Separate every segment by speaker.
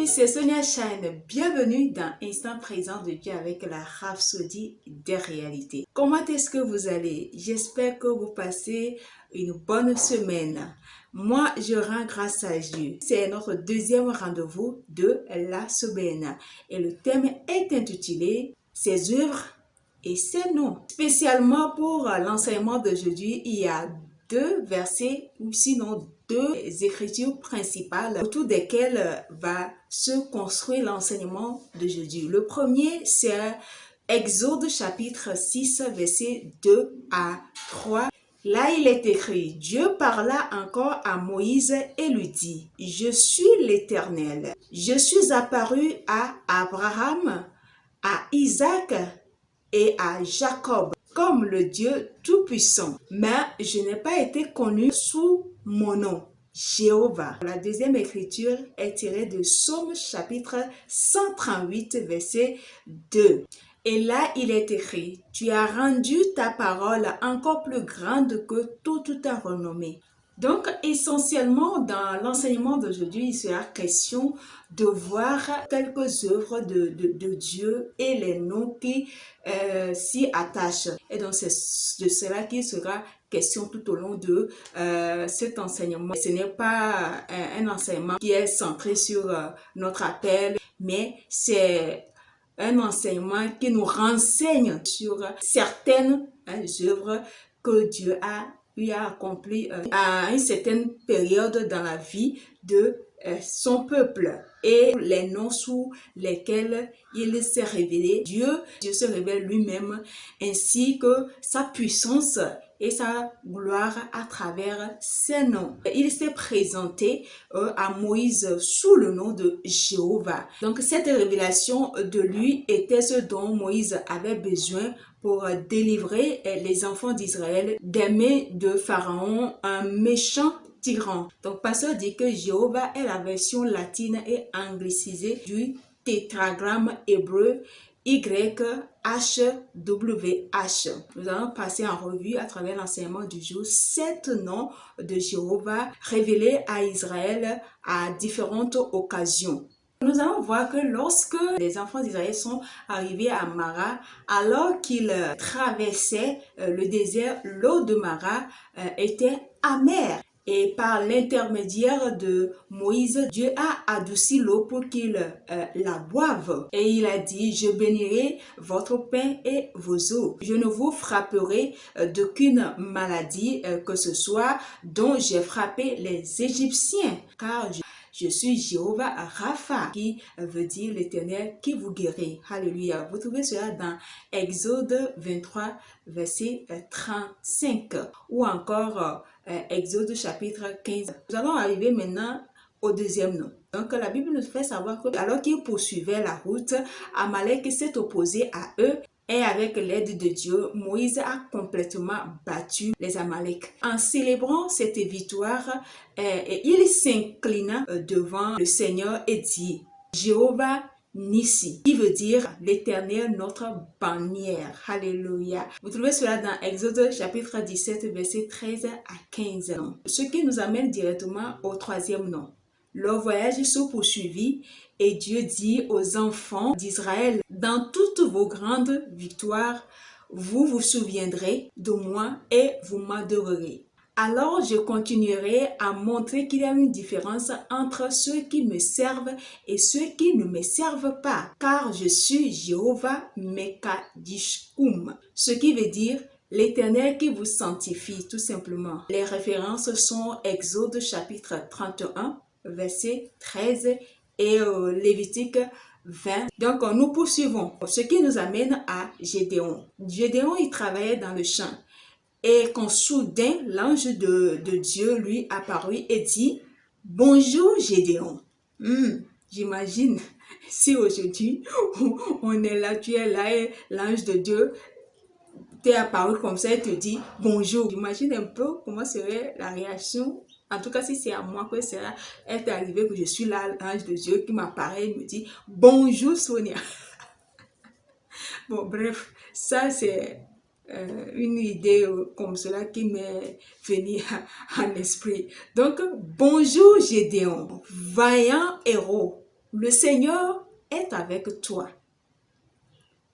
Speaker 1: c'est Sonia Shine. Bienvenue dans Instant Présent de Dieu avec la Rhapsodie des réalités. Comment est-ce que vous allez? J'espère que vous passez une bonne semaine. Moi, je rends grâce à Dieu. C'est notre deuxième rendez-vous de la semaine. Et le thème est intitulé « Ses œuvres et ses noms ». Spécialement pour l'enseignement d'aujourd'hui, il y a deux versets ou sinon deux écritures principales autour desquelles va se construire l'enseignement d'aujourd'hui. Le premier, c'est Exode chapitre 6, versets 2 à 3. Là, il est écrit, Dieu parla encore à Moïse et lui dit, « Je suis l'Éternel. Je suis apparu à Abraham, à Isaac et à Jacob comme le Dieu Tout-Puissant. Mais je n'ai pas été connu sous mon nom, Jéhovah. » La deuxième écriture est tirée de Psaume chapitre 138, verset 2. Et là, il est écrit, « Tu as rendu ta parole encore plus grande que toute ta renommée. » Donc, essentiellement, dans l'enseignement d'aujourd'hui, il sera question de voir quelques œuvres de Dieu et les noms qui s'y attachent. Et donc, c'est de cela qu'il sera question tout au long de cet enseignement. Ce n'est pas un enseignement qui est centré sur notre appel, mais c'est un enseignement qui nous renseigne sur certaines œuvres que Dieu a accompli à une certaine période dans la vie de son peuple et les noms sous lesquels il s'est révélé. Dieu se révèle lui-même ainsi que sa puissance et sa gloire à travers ses noms. Il s'est présenté à Moïse sous le nom de Jéhovah. Donc cette révélation de lui était ce dont Moïse avait besoin pour délivrer les enfants d'Israël des mains de Pharaon, un méchant tyran. Donc, pasteur dit que Jéhovah est la version latine et anglicisée du tétragramme hébreu YHWH. Nous allons passer en revue à travers l'enseignement du jour 7 noms de Jéhovah révélés à Israël à différentes occasions. Nous allons voir que lorsque les enfants d'Israël sont arrivés à Mara, alors qu'ils traversaient le désert, l'eau de Mara était amère. Et par l'intermédiaire de Moïse, Dieu a adouci l'eau pour qu'ils la boivent. Et il a dit, je bénirai votre pain et vos eaux. Je ne vous frapperai d'aucune maladie que ce soit dont j'ai frappé les Égyptiens, car je suis Jéhovah Rapha, qui veut dire l'Éternel qui vous guérit. Alléluia. Vous trouvez cela dans Exode 23, verset 35. Ou encore Exode chapitre 15. Nous allons arriver maintenant au deuxième nom. Donc la Bible nous fait savoir que alors qu'ils poursuivaient la route, Amalek s'est opposé à eux. Et avec l'aide de Dieu, Moïse a complètement battu les Amalek. En célébrant cette victoire, il s'inclina devant le Seigneur et dit, Jéhovah Nissi, qui veut dire l'Éternel notre bannière. Alléluia. Vous trouvez cela dans Exode chapitre 17, verset 13 à 15. Ce qui nous amène directement au troisième nom. Leur voyage se poursuivit et Dieu dit aux enfants d'Israël, dans toutes vos grandes victoires, vous vous souviendrez de moi et vous m'adorerez. Alors je continuerai à montrer qu'il y a une différence entre ceux qui me servent et ceux qui ne me servent pas, car je suis Jéhovah Mekadishkum, ce qui veut dire l'Éternel qui vous sanctifie, tout simplement. Les références sont Exode chapitre 31, verset 13 et Lévitique 20. Donc nous poursuivons, ce qui nous amène à Gédéon. Gédéon, il travaillait dans le champ. Et quand soudain, l'ange de Dieu lui apparut et dit, « Bonjour Gédéon. » J'imagine si aujourd'hui on est là, tu es là et l'ange de Dieu t'est apparu comme ça et te dit « Bonjour. » J'imagine un peu comment serait la réaction. En tout cas, si c'est à moi que cela est arrivé, que je suis là, l'ange de Dieu qui m'apparaît et me dit « Bonjour Sonia. » Bon, bref, ça c'est une idée comme cela qui m'est venue en esprit. Donc, bonjour Gédéon, vaillant héros, Le Seigneur est avec toi.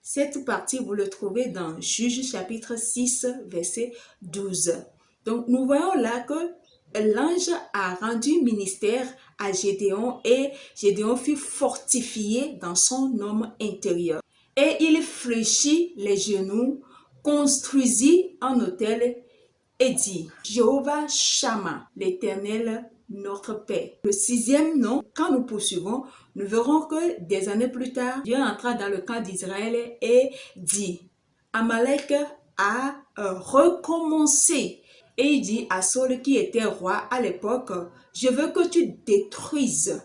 Speaker 1: Cette partie, vous le trouvez dans Juges chapitre 6, verset 12. Donc, nous voyons là que l'ange a rendu ministère à Gédéon et Gédéon fut fortifié dans son homme intérieur. Et il fléchit les genoux, construisit un autel et dit, Jéhovah Shammah, l'Éternel, notre paix. Le sixième nom, quand nous poursuivons, nous verrons que des années plus tard, Dieu entra dans le camp d'Israël et dit, Amalek a recommencé. Et il dit à Saul qui était roi à l'époque, je veux que tu détruises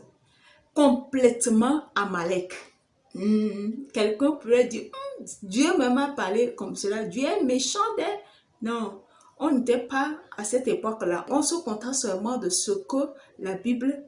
Speaker 1: complètement Amalek. Quelqu'un pourrait dire, Dieu m'a parlé comme cela, Dieu est méchant. Non, on n'était pas à cette époque-là. On se contente seulement de ce que la Bible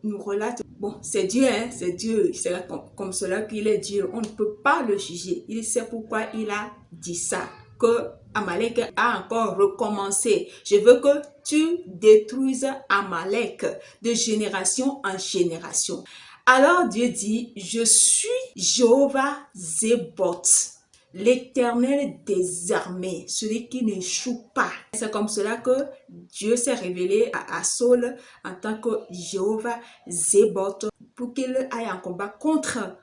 Speaker 1: nous relate. Bon, c'est Dieu, hein, c'est Dieu. C'est comme cela qu'il est Dieu. On ne peut pas le juger. Il sait pourquoi il a dit ça. Que Amalek a encore recommencé. Je veux que tu détruises Amalek de génération en génération. Alors Dieu dit, je suis Jéhovah Zéboth, l'Éternel des armées, celui qui n'échoue pas. C'est comme cela que Dieu s'est révélé à Saul en tant que Jéhovah Zéboth pour qu'il aille en combat contre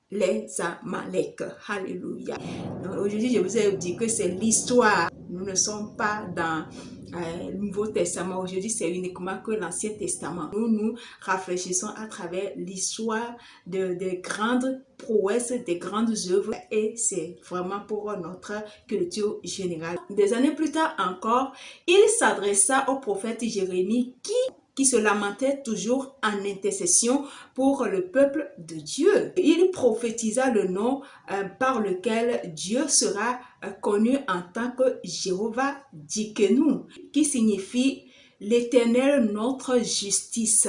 Speaker 1: les Amalek. Alléluia. Aujourd'hui, je vous ai dit que c'est l'histoire. Nous ne sommes pas dans le Nouveau Testament. Aujourd'hui, c'est uniquement que l'Ancien Testament. Nous réfléchissons à travers l'histoire des grandes prouesses, des grandes œuvres et c'est vraiment pour notre culture générale. Des années plus tard encore, il s'adressa au prophète Jérémie qui se lamentait toujours en intercession pour le peuple de Dieu. Il prophétisa le nom par lequel Dieu sera connu en tant que Jéhovah Tsidkenu, qui signifie l'Éternel notre justice.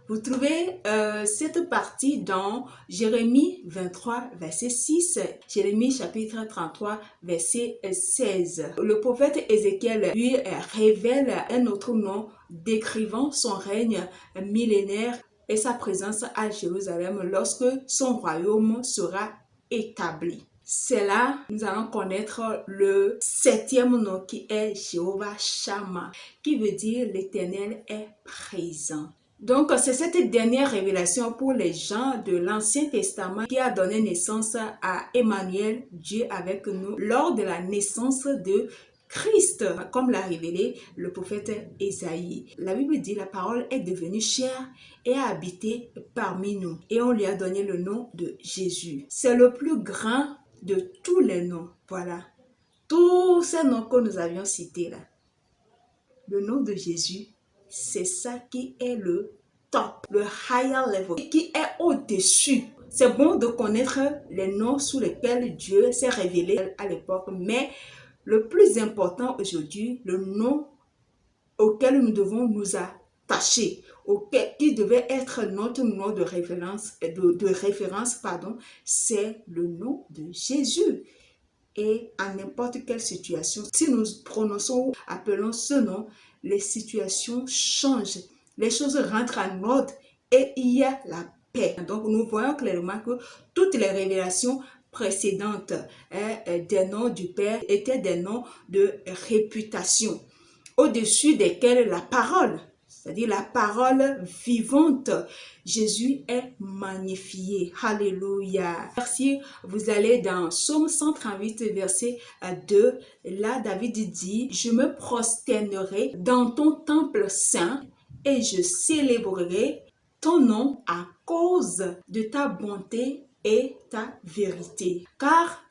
Speaker 1: Vous trouvez cette partie dans Jérémie 23, verset 6, Jérémie chapitre 33, verset 16. Le prophète Ézéchiel lui révèle un autre nom décrivant son règne millénaire et sa présence à Jérusalem lorsque son royaume sera établi. C'est là nous allons connaître le septième nom qui est Jéhovah Shammah, qui veut dire l'Éternel est présent. Donc, c'est cette dernière révélation pour les gens de l'Ancien Testament qui a donné naissance à Emmanuel, Dieu avec nous, lors de la naissance de Christ, comme l'a révélé le prophète Ésaïe. La Bible dit, la parole est devenue chair et a habité parmi nous. Et on lui a donné le nom de Jésus. C'est le plus grand de tous les noms. Voilà. Tous ces noms que nous avions cités là. Le nom de Jésus, c'est ça qui est le top, le higher level, qui est au-dessus. C'est bon de connaître les noms sous lesquels Dieu s'est révélé à l'époque, mais le plus important aujourd'hui, le nom auquel nous devons nous attacher, qui devait être notre nom de référence, c'est le nom de Jésus. Et en n'importe quelle situation, si nous prononçons ou appelons ce nom, les situations changent, les choses rentrent en ordre et il y a la paix. Donc nous voyons clairement que toutes les révélations précédentes des noms du Père étaient des noms de réputation, au-dessus desquels la parole, c'est-à-dire la parole vivante, Jésus est magnifié. Alléluia. Si vous allez dans Psaume 138, verset 2, là David dit, « Je me prosternerai dans ton temple saint et je célébrerai ton nom à cause de ta bonté et ta vérité. Car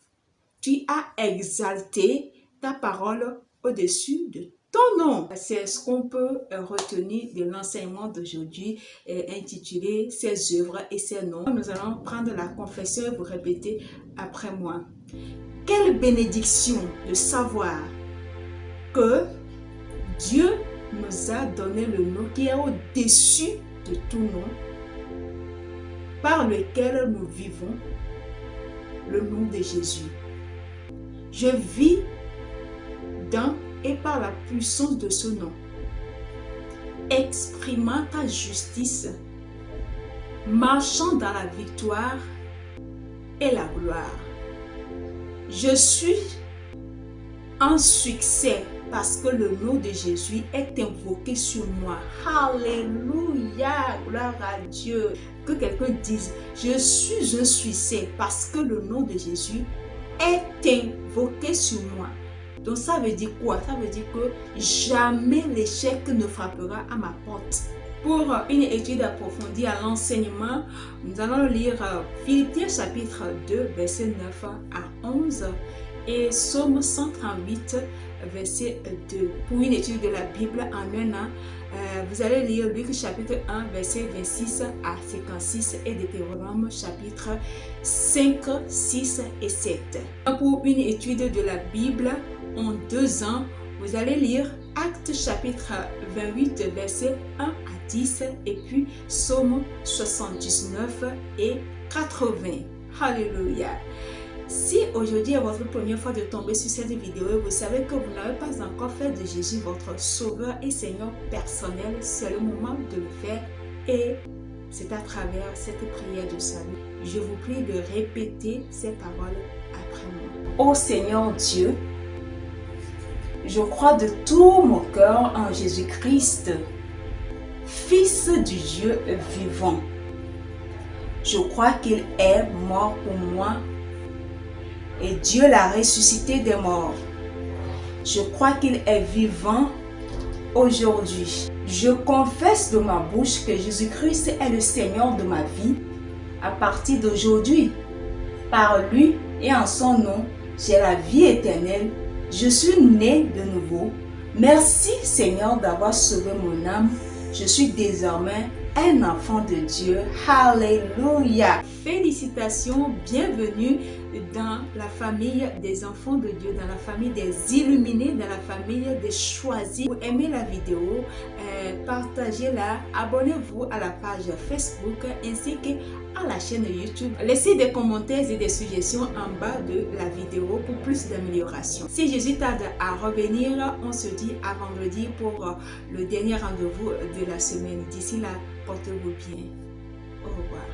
Speaker 1: tu as exalté ta parole au-dessus de ton nom. » C'est ce qu'on peut retenir de l'enseignement d'aujourd'hui intitulé « Ses œuvres et ses noms ». Nous allons prendre la confession et vous répéter après moi. Quelle bénédiction de savoir que Dieu nous a donné le nom qui est au-dessus de tout nom, par lequel nous vivons, le nom de Jésus. Je vis dans et par la puissance de ce nom, exprimant ta justice marchant dans la victoire et la gloire. Je suis un succès parce que le nom de Jésus est invoqué sur moi. Alléluia, gloire à Dieu. Que quelqu'un dise, je suis un succès parce que le nom de Jésus est invoqué sur moi. Donc ça veut dire quoi? Ça veut dire que jamais l'échec ne frappera à ma porte. Pour une étude approfondie à l'enseignement, nous allons lire Philippiens chapitre 2, verset 9 à 11 et Psaume 138, verset 2. Pour une étude de la Bible en un an, vous allez lire Luc chapitre 1, verset 26 à 56 et Deutéronome chapitre 5, 6 et 7. Pour une étude de la Bible en 2 ans, vous allez lire Actes chapitre 28, verset 1 à 10 et puis Psaume 79 et 80. Alléluia. Si aujourd'hui est votre première fois de tomber sur cette vidéo et vous savez que vous n'avez pas encore fait de Jésus votre sauveur et Seigneur personnel, c'est le moment de le faire et c'est à travers cette prière de salut. Je vous prie de répéter ces paroles après moi. Ô Seigneur Dieu, je crois de tout mon cœur en Jésus-Christ, Fils du Dieu vivant. Je crois qu'il est mort pour moi et Dieu l'a ressuscité des morts. Je crois qu'il est vivant aujourd'hui. Je confesse de ma bouche que Jésus-Christ est le Seigneur de ma vie. À partir d'aujourd'hui, par lui et en son nom, j'ai la vie éternelle. Je suis né de nouveau. Merci Seigneur d'avoir sauvé mon âme. Je suis désormais un enfant de Dieu. Alléluia. Félicitations, bienvenue dans la famille des enfants de Dieu, dans la famille des illuminés, dans la famille des choisis. Vous aimez la vidéo, partagez-la, abonnez-vous à la page Facebook ainsi qu'à la chaîne YouTube. Laissez des commentaires et des suggestions en bas de la vidéo pour plus d'amélioration. Si Jésus tarde à revenir, on se dit à vendredi pour le dernier rendez-vous de la semaine. D'ici là, portez-vous bien. Au revoir.